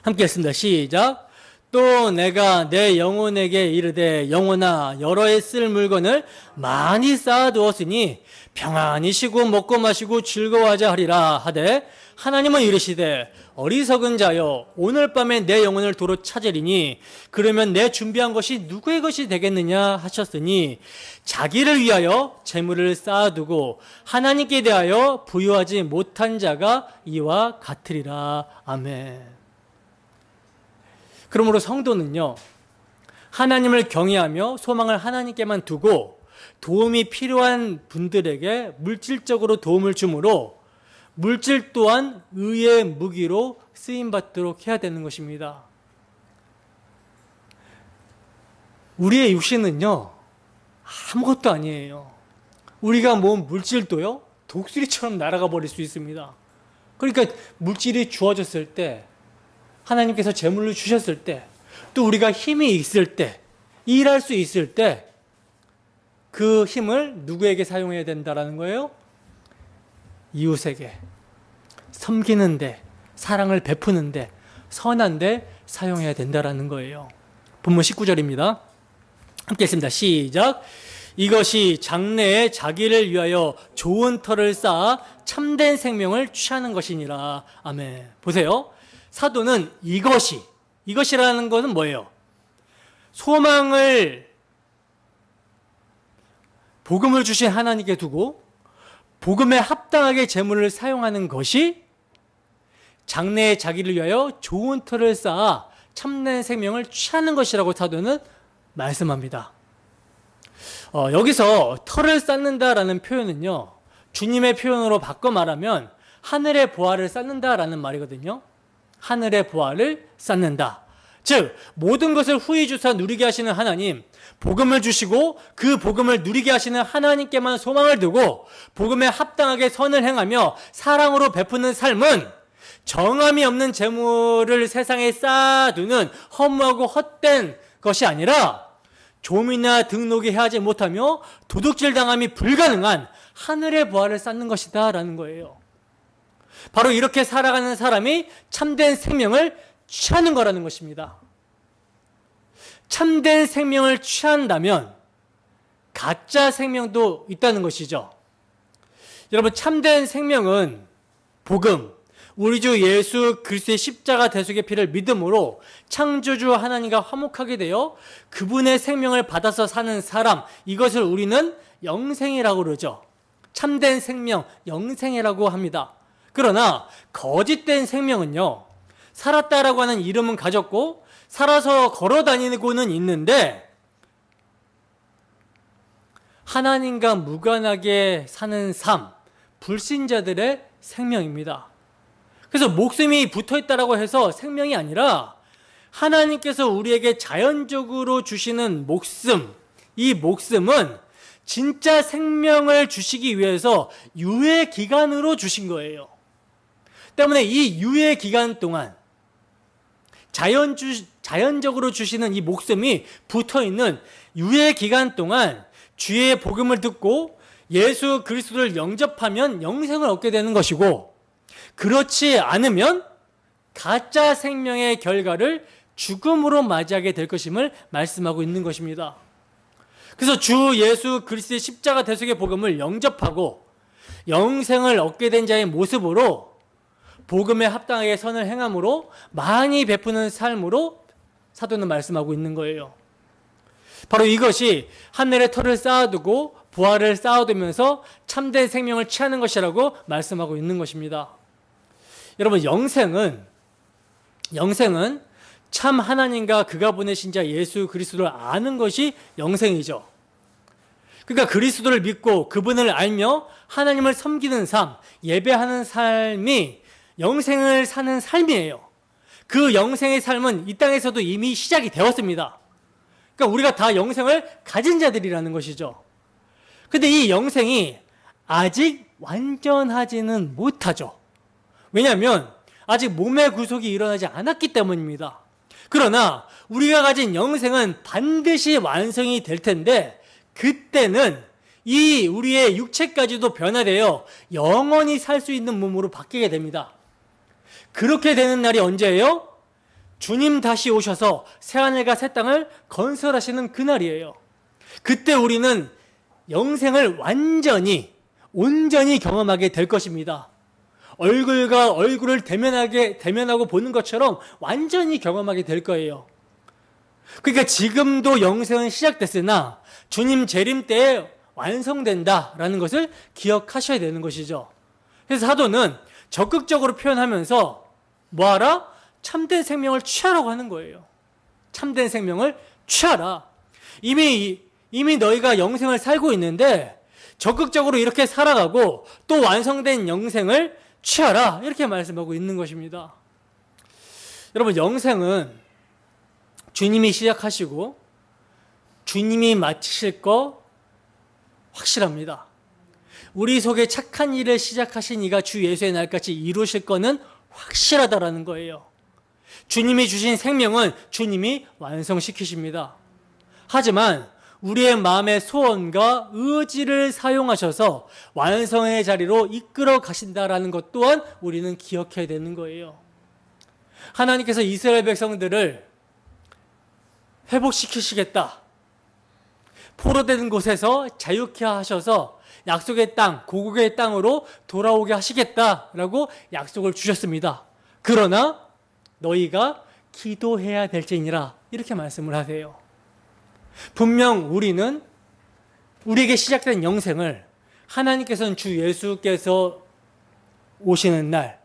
함께 했습니다. 시작. 또 내가 내 영혼에게 이르되 영혼아 여러 해 쓸 물건을 많이 쌓아두었으니 평안히 쉬고 먹고 마시고 즐거워하자 하리라 하되 하나님은 이르시되 어리석은 자여 오늘 밤에 내 영혼을 도로 찾으리니 그러면 내 준비한 것이 누구의 것이 되겠느냐 하셨으니 자기를 위하여 재물을 쌓아두고 하나님께 대하여 부여하지 못한 자가 이와 같으리라. 아멘. 그러므로 성도는요, 하나님을 경외하며 소망을 하나님께만 두고 도움이 필요한 분들에게 물질적으로 도움을 주므로 물질 또한 의의 무기로 쓰임받도록 해야 되는 것입니다. 우리의 육신은요, 아무것도 아니에요. 우리가 모은 물질도요, 독수리처럼 날아가 버릴 수 있습니다. 그러니까 물질이 주어졌을 때, 하나님께서 재물을 주셨을 때, 또 우리가 힘이 있을 때, 일할 수 있을 때, 그 힘을 누구에게 사용해야 된다라는 거예요? 이웃에게, 섬기는데, 사랑을 베푸는데, 선한데 사용해야 된다라는 거예요. 본문 19절입니다. 함께 읽습니다. 시작. 이것이 장래에 자기를 위하여 좋은 터를 쌓아 참된 생명을 취하는 것이니라. 아멘. 보세요. 사도는 이것이라는 것은 뭐예요? 소망을, 복음을 주신 하나님께 두고 복음에 합당하게 재물을 사용하는 것이 장래에 자기를 위하여 좋은 터를 쌓아 참된 생명을 취하는 것이라고 사도는 말씀합니다. 여기서 터를 쌓는다라는 표현은요, 주님의 표현으로 바꿔 말하면 하늘의 보화를 쌓는다라는 말이거든요. 하늘의 보화를 쌓는다. 즉 모든 것을 후히 주사 누리게 하시는 하나님, 복음을 주시고 그 복음을 누리게 하시는 하나님께만 소망을 두고 복음에 합당하게 선을 행하며 사랑으로 베푸는 삶은 정함이 없는 재물을 세상에 쌓아두는 허무하고 헛된 것이 아니라 조미나 등록이 해하지 못하며 도둑질 당함이 불가능한 하늘의 보화를 쌓는 것이다 라는 거예요. 바로 이렇게 살아가는 사람이 참된 생명을 취하는 거라는 것입니다. 참된 생명을 취한다면 가짜 생명도 있다는 것이죠. 여러분, 참된 생명은 복음, 우리 주 예수 그리스도의 십자가 대속의 피를 믿음으로 창조주 하나님과 화목하게 되어 그분의 생명을 받아서 사는 사람, 이것을 우리는 영생이라고 그러죠. 참된 생명, 영생이라고 합니다. 그러나 거짓된 생명은요, 살았다라고 하는 이름은 가졌고 살아서 걸어 다니고는 있는데 하나님과 무관하게 사는 삶, 불신자들의 생명입니다. 그래서 목숨이 붙어있다라고 해서 생명이 아니라 하나님께서 우리에게 자연적으로 주시는 목숨, 이 목숨은 진짜 생명을 주시기 위해서 유예 기간으로 주신 거예요. 때문에 이 유예 기간 동안 자연적으로 주시는 이 목숨이 붙어있는 유예 기간 동안 주의 복음을 듣고 예수 그리스도를 영접하면 영생을 얻게 되는 것이고, 그렇지 않으면 가짜 생명의 결과를 죽음으로 맞이하게 될 것임을 말씀하고 있는 것입니다. 그래서 주 예수 그리스도의 십자가 대속의 복음을 영접하고 영생을 얻게 된 자의 모습으로 복음에 합당하게 선을 행함으로 많이 베푸는 삶으로 사도는 말씀하고 있는 거예요. 바로 이것이 하늘의 터를 쌓아두고 부활을 쌓아두면서 참된 생명을 취하는 것이라고 말씀하고 있는 것입니다. 여러분, 영생은 참 하나님과 그가 보내신 자 예수 그리스도를 아는 것이 영생이죠. 그러니까 그리스도를 믿고 그분을 알며 하나님을 섬기는 삶, 예배하는 삶이 영생을 사는 삶이에요. 그 영생의 삶은 이 땅에서도 이미 시작이 되었습니다. 그러니까 우리가 다 영생을 가진 자들이라는 것이죠. 근데 이 영생이 아직 완전하지는 못하죠. 왜냐하면 아직 몸의 구속이 일어나지 않았기 때문입니다. 그러나 우리가 가진 영생은 반드시 완성이 될 텐데 그때는 이 우리의 육체까지도 변화되어 영원히 살 수 있는 몸으로 바뀌게 됩니다. 그렇게 되는 날이 언제예요? 주님 다시 오셔서 새하늘과 새 땅을 건설하시는 그날이에요. 그때 우리는 영생을 온전히 경험하게 될 것입니다. 얼굴과 얼굴을 대면하고 보는 것처럼 완전히 경험하게 될 거예요. 그러니까 지금도 영생은 시작됐으나 주님 재림 때에 완성된다라는 것을 기억하셔야 되는 것이죠. 그래서 사도는 적극적으로 표현하면서 뭐하라? 참된 생명을 취하라고 하는 거예요. 참된 생명을 취하라. 이미 너희가 영생을 살고 있는데 적극적으로 이렇게 살아가고 또 완성된 영생을 취하라. 이렇게 말씀하고 있는 것입니다. 여러분, 영생은 주님이 시작하시고 주님이 마치실 거 확실합니다. 우리 속에 착한 일을 시작하신 이가 주 예수의 날까지 이루실 거는 확실하다라는 거예요. 주님이 주신 생명은 주님이 완성시키십니다. 하지만 우리의 마음의 소원과 의지를 사용하셔서 완성의 자리로 이끌어 가신다라는 것 또한 우리는 기억해야 되는 거예요. 하나님께서 이스라엘 백성들을 회복시키시겠다. 포로된 곳에서 자유케 하셔서 약속의 땅, 고국의 땅으로 돌아오게 하시겠다라고 약속을 주셨습니다. 그러나 너희가 기도해야 될지니라 이렇게 말씀을 하세요. 분명 우리에게 시작된 영생을 하나님께서는 주 예수께서 오시는 날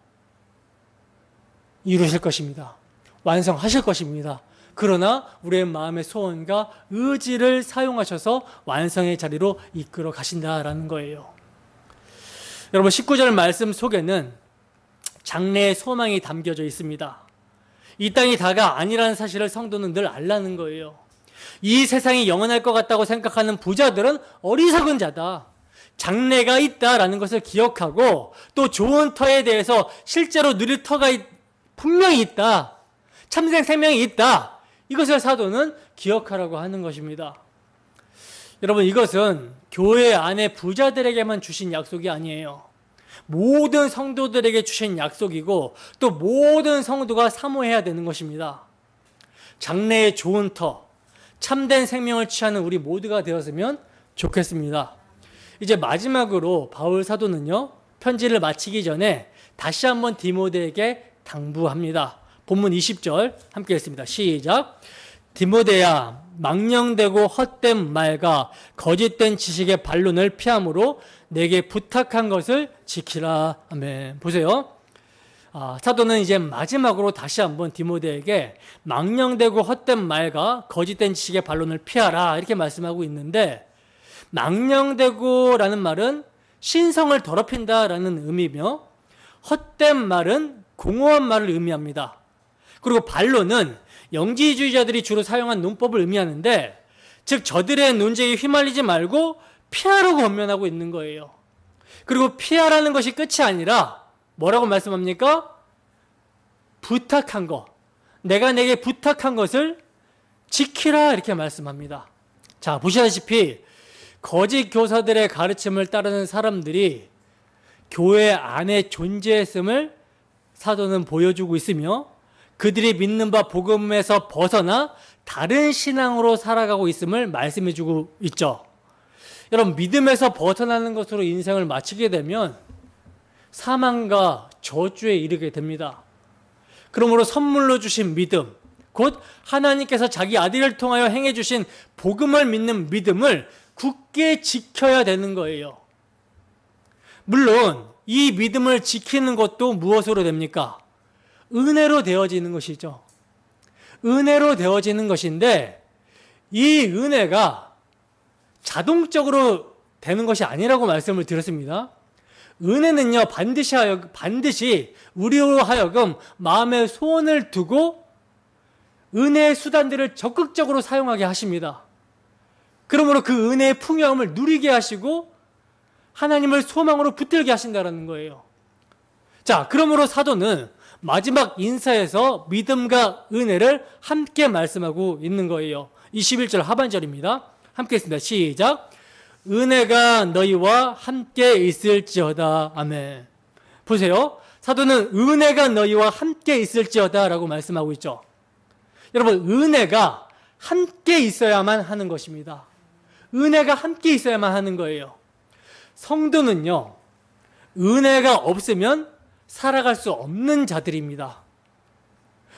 이루실 것입니다. 완성하실 것입니다. 그러나 우리의 마음의 소원과 의지를 사용하셔서 완성의 자리로 이끌어 가신다라는 거예요. 여러분, 19절 말씀 속에는 장래의 소망이 담겨져 있습니다. 이 땅이 다가 아니라는 사실을 성도는 늘 알라는 거예요. 이 세상이 영원할 것 같다고 생각하는 부자들은 어리석은 자다. 장래가 있다라는 것을 기억하고 또 좋은 터에 대해서 실제로 누릴 터가 분명히 있다. 참생 생명이 있다. 이것을 사도는 기억하라고 하는 것입니다. 여러분, 이것은 교회 안에 부자들에게만 주신 약속이 아니에요. 모든 성도들에게 주신 약속이고 또 모든 성도가 사모해야 되는 것입니다. 장래의 좋은 터, 참된 생명을 취하는 우리 모두가 되었으면 좋겠습니다. 이제 마지막으로 바울 사도는요, 편지를 마치기 전에 다시 한번 디모데에게 당부합니다. 본문 20절 함께 읽습니다. 시작. 디모데야, 망령되고 헛된 말과 거짓된 지식의 반론을 피함으로 내게 부탁한 것을 지키라. 아멘. 보세요. 사도는 이제 마지막으로 다시 한번 디모데에게 망령되고 헛된 말과 거짓된 지식의 반론을 피하라 이렇게 말씀하고 있는데, 망령되고라는 말은 신성을 더럽힌다라는 의미며 헛된 말은 공허한 말을 의미합니다. 그리고 반론은 영지주의자들이 주로 사용한 논법을 의미하는데, 즉 저들의 논쟁에 휘말리지 말고 피하라고 권면하고 있는 거예요. 그리고 피하라는 것이 끝이 아니라 뭐라고 말씀합니까? 부탁한 것, 내가 내게 부탁한 것을 지키라 이렇게 말씀합니다. 자, 보시다시피 거짓 교사들의 가르침을 따르는 사람들이 교회 안에 존재했음을 사도는 보여주고 있으며, 그들이 믿는 바 복음에서 벗어나 다른 신앙으로 살아가고 있음을 말씀해주고 있죠. 여러분, 믿음에서 벗어나는 것으로 인생을 마치게 되면 사망과 저주에 이르게 됩니다. 그러므로 선물로 주신 믿음, 곧 하나님께서 자기 아들을 통하여 행해 주신 복음을 믿는 믿음을 굳게 지켜야 되는 거예요. 물론 이 믿음을 지키는 것도 무엇으로 됩니까? 은혜로 되어지는 것이죠. 은혜로 되어지는 것인데, 이 은혜가 자동적으로 되는 것이 아니라고 말씀을 드렸습니다. 은혜는요, 반드시 우리로 하여금 마음의 소원을 두고 은혜의 수단들을 적극적으로 사용하게 하십니다. 그러므로 그 은혜의 풍요함을 누리게 하시고 하나님을 소망으로 붙들게 하신다는 거예요. 자, 그러므로 사도는 마지막 인사에서 믿음과 은혜를 함께 말씀하고 있는 거예요. 21절 하반절입니다. 함께 했습니다. 시작. 은혜가 너희와 함께 있을지어다. 아멘. 보세요. 사도는 은혜가 너희와 함께 있을지어다 라고 말씀하고 있죠. 여러분, 은혜가 함께 있어야만 하는 것입니다. 은혜가 함께 있어야만 하는 거예요. 성도는요, 은혜가 없으면 살아갈 수 없는 자들입니다.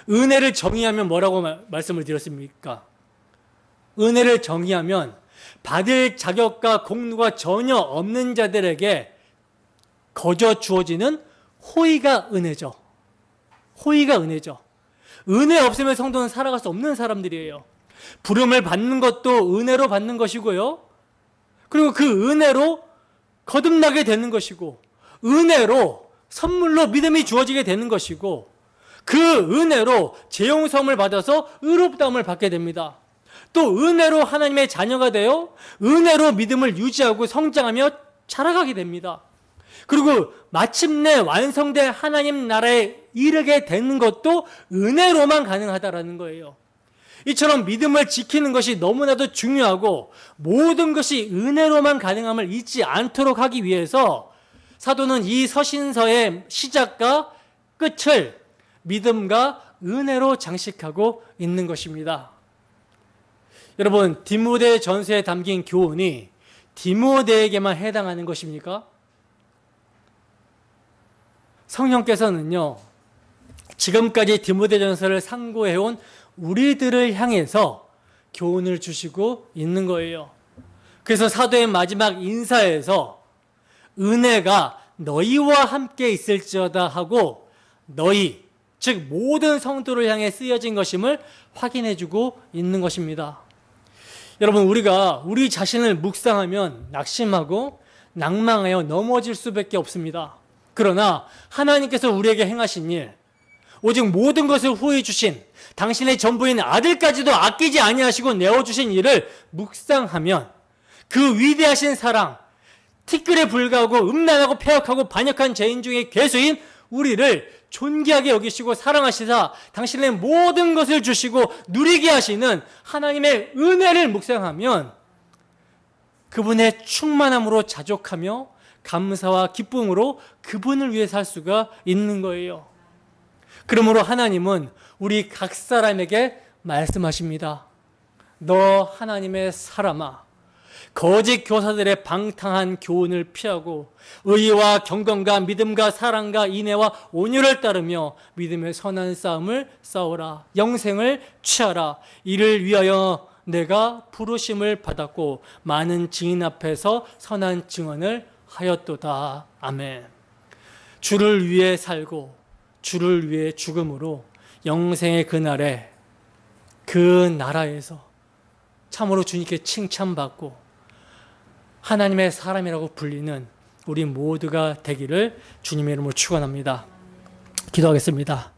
은혜를 정의하면 뭐라고 말씀을 드렸습니까? 은혜를 정의하면 받을 자격과 공로가 전혀 없는 자들에게 거저 주어지는 호의가 은혜죠. 호의가 은혜죠. 은혜 없으면 성도는 살아갈 수 없는 사람들이에요. 부름을 받는 것도 은혜로 받는 것이고요. 그리고 그 은혜로 거듭나게 되는 것이고, 은혜로 선물로 믿음이 주어지게 되는 것이고, 그 은혜로 재용서함을 받아서 의롭다함을 받게 됩니다. 또 은혜로 하나님의 자녀가 되어 은혜로 믿음을 유지하고 성장하며 자라가게 됩니다. 그리고 마침내 완성된 하나님 나라에 이르게 되는 것도 은혜로만 가능하다라는 거예요. 이처럼 믿음을 지키는 것이 너무나도 중요하고 모든 것이 은혜로만 가능함을 잊지 않도록 하기 위해서 사도는 이 서신서의 시작과 끝을 믿음과 은혜로 장식하고 있는 것입니다. 여러분, 디모데 전서에 담긴 교훈이 디모데에게만 해당하는 것입니까? 성령께서는요, 지금까지 디모데 전서를 상고해온 우리들을 향해서 교훈을 주시고 있는 거예요. 그래서 사도의 마지막 인사에서 은혜가 너희와 함께 있을지어다 하고 너희, 즉 모든 성도를 향해 쓰여진 것임을 확인해주고 있는 것입니다. 여러분, 우리가 우리 자신을 묵상하면 낙심하고 낭망하여 넘어질 수밖에 없습니다. 그러나 하나님께서 우리에게 행하신 일, 오직 모든 것을 후히 주신 당신의 전부인 아들까지도 아끼지 아니하시고 내어주신 일을 묵상하면 그 위대하신 사랑, 티끌에 불과하고 음란하고 패역하고 반역한 죄인 중에 괴수인 우리를 존귀하게 여기시고 사랑하시사 당신의 모든 것을 주시고 누리게 하시는 하나님의 은혜를 묵상하면 그분의 충만함으로 자족하며 감사와 기쁨으로 그분을 위해 살 수가 있는 거예요. 그러므로 하나님은 우리 각 사람에게 말씀하십니다. 너 하나님의 사람아, 거짓 교사들의 방탕한 교훈을 피하고 의와 경건과 믿음과 사랑과 인애와 온유를 따르며 믿음의 선한 싸움을 싸우라. 영생을 취하라. 이를 위하여 내가 부르심을 받았고 많은 증인 앞에서 선한 증언을 하였도다. 아멘. 주를 위해 살고 주를 위해 죽음으로 영생의 그날에 그 나라에서 참으로 주님께 칭찬받고 하나님의 사람이라고 불리는 우리 모두가 되기를 주님의 이름으로 축원합니다. 기도하겠습니다.